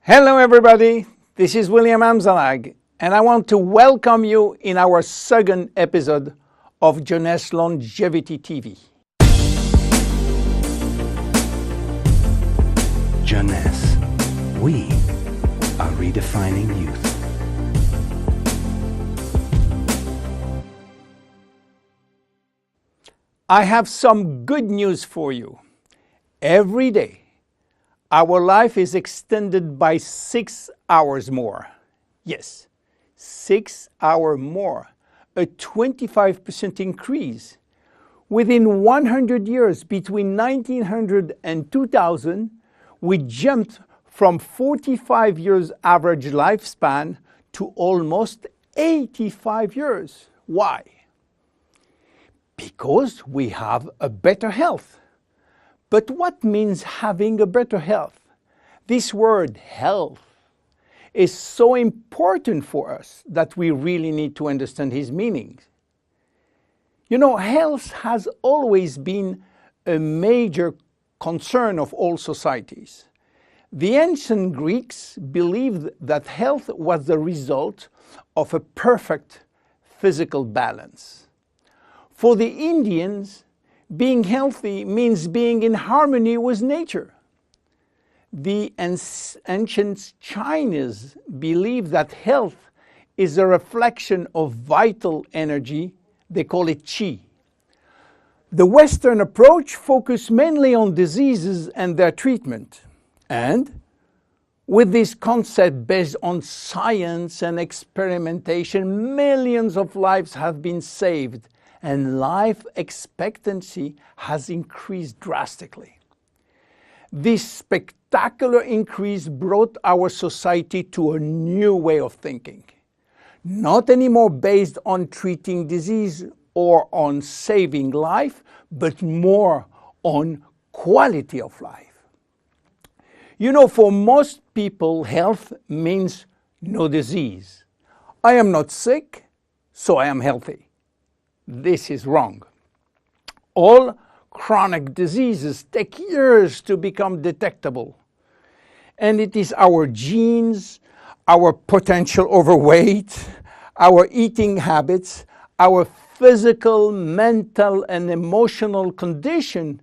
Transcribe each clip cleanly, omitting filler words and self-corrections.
Hello everybody, this is William Amzalag and I want to welcome you in our second episode of Jeunesse Longevity TV. Jeunesse, we are redefining youth. I have some good news for you. Every day, our life is extended by 6 hours more. Yes, 6 hours more, a 25% increase. Within 100 years, between 1900 and 2000, we jumped from 45 years average lifespan to almost 85 years. Why? Because we have a better health. But what means having a better health? This word health is so important for us that we really need to understand his meaning. You know, health has always been a major concern of all societies. The ancient Greeks believed that health was the result of a perfect physical balance. For the Indians, being healthy means being in harmony with nature. The ancient Chinese believe that health is a reflection of vital energy. They call it qi. The Western approach focuses mainly on diseases and their treatment. And with this concept based on science and experimentation, millions of lives have been saved and life expectancy has increased drastically. This spectacular increase brought our society to a new way of thinking, not anymore based on treating disease or on saving life, but more on quality of life. You know, for most people, health means no disease. I am not sick, so I am healthy. This is wrong. All chronic diseases take years to become detectable. And it is our genes, our potential overweight, our eating habits, our physical, mental, and emotional condition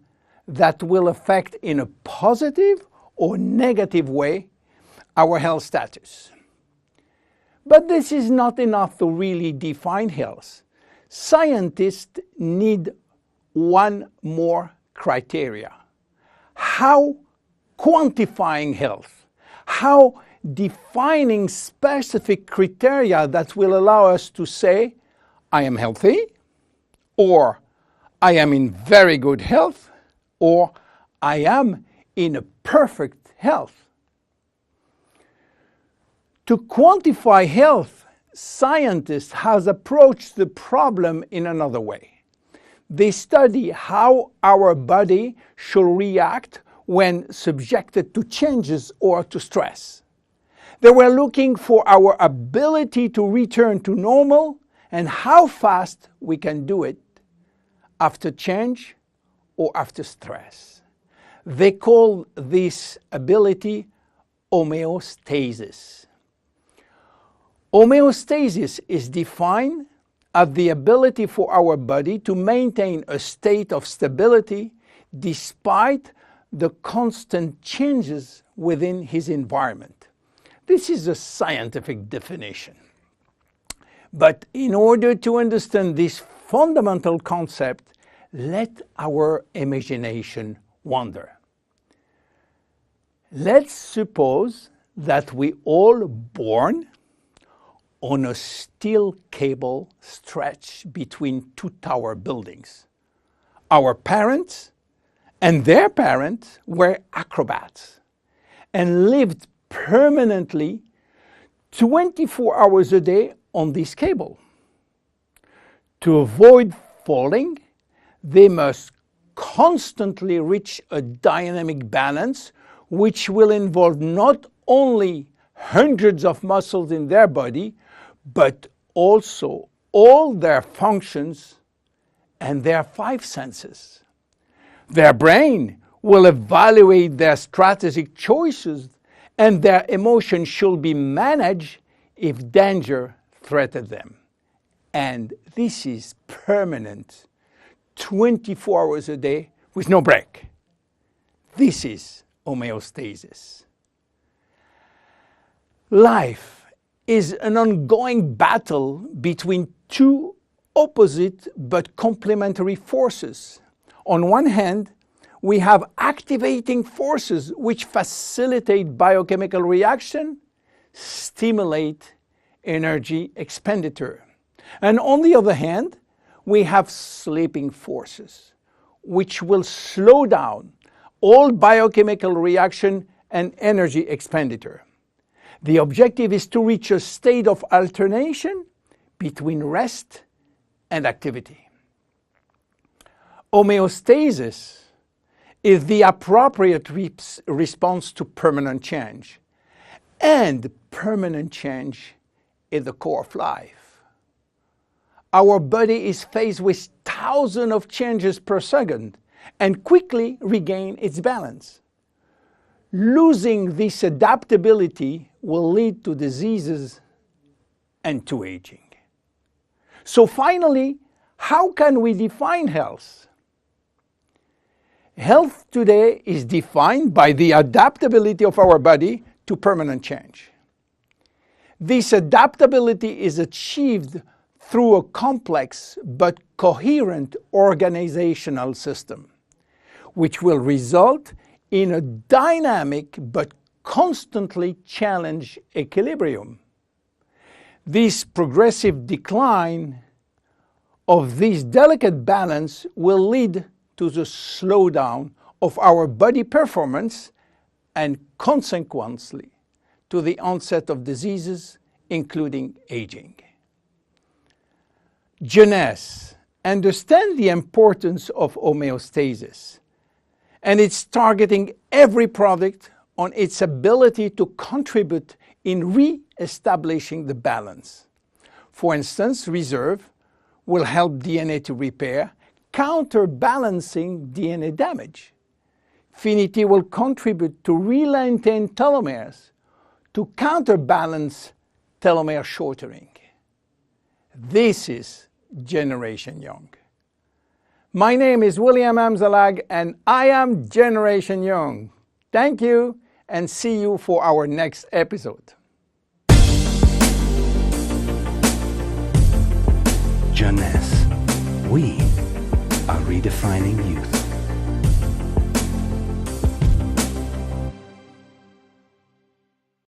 that will affect in a positive or negative way our health status. But this is not enough to really define health. Scientists need one more criteria. How quantifying health, how defining specific criteria that will allow us to say, I am healthy, or I am in very good health, or I am in a perfect health. To quantify health, scientists have approached the problem in another way. They study how our body should react when subjected to changes or to stress. They were looking for our ability to return to normal and how fast we can do it after change or after stress. They call this ability homeostasis. Homeostasis is defined as the ability for our body to maintain a state of stability despite the constant changes within his environment. This is a scientific definition. But in order to understand this fundamental concept, let our imagination wander. Let's suppose that we all born on a steel cable stretched between two tower buildings. Our parents and their parents were acrobats and lived permanently 24 hours a day on this cable. To avoid falling, they must constantly reach a dynamic balance, which will involve not only hundreds of muscles in their body, but also all their functions and their 5 senses. Their brain will evaluate their strategic choices and their emotions should be managed if danger threatens them. And this is permanent, 24 hours a day with no break. This is homeostasis. Life is an ongoing battle between two opposite but complementary forces. On one hand, we have activating forces which facilitate biochemical reaction, stimulate energy expenditure. And on the other hand, we have sleeping forces which will slow down all biochemical reaction and energy expenditure. The objective is to reach a state of alternation between rest and activity. Homeostasis is the appropriate response to permanent change. And permanent change is the core of life. Our body is faced with thousands of changes per second and quickly regain its balance. Losing this adaptability will lead to diseases and to aging. So finally, how can we define health? Health today is defined by the adaptability of our body to permanent change. This adaptability is achieved through a complex but coherent organizational system, which will result in a dynamic but constantly challenged equilibrium. This progressive decline of this delicate balance will lead to the slowdown of our body performance and consequently to the onset of diseases, including aging. Jeunesse understands the importance of homeostasis, and it's targeting every product on its ability to contribute in re-establishing the balance. For instance, reserve will help DNA to repair, counterbalancing DNA damage. Finity will contribute to re-lengthen telomeres to counterbalance telomere shortening. This is Generation Young. My name is William Amzalag and I am Generation Young. Thank you and see you for our next episode. Jeunesse. We are redefining youth.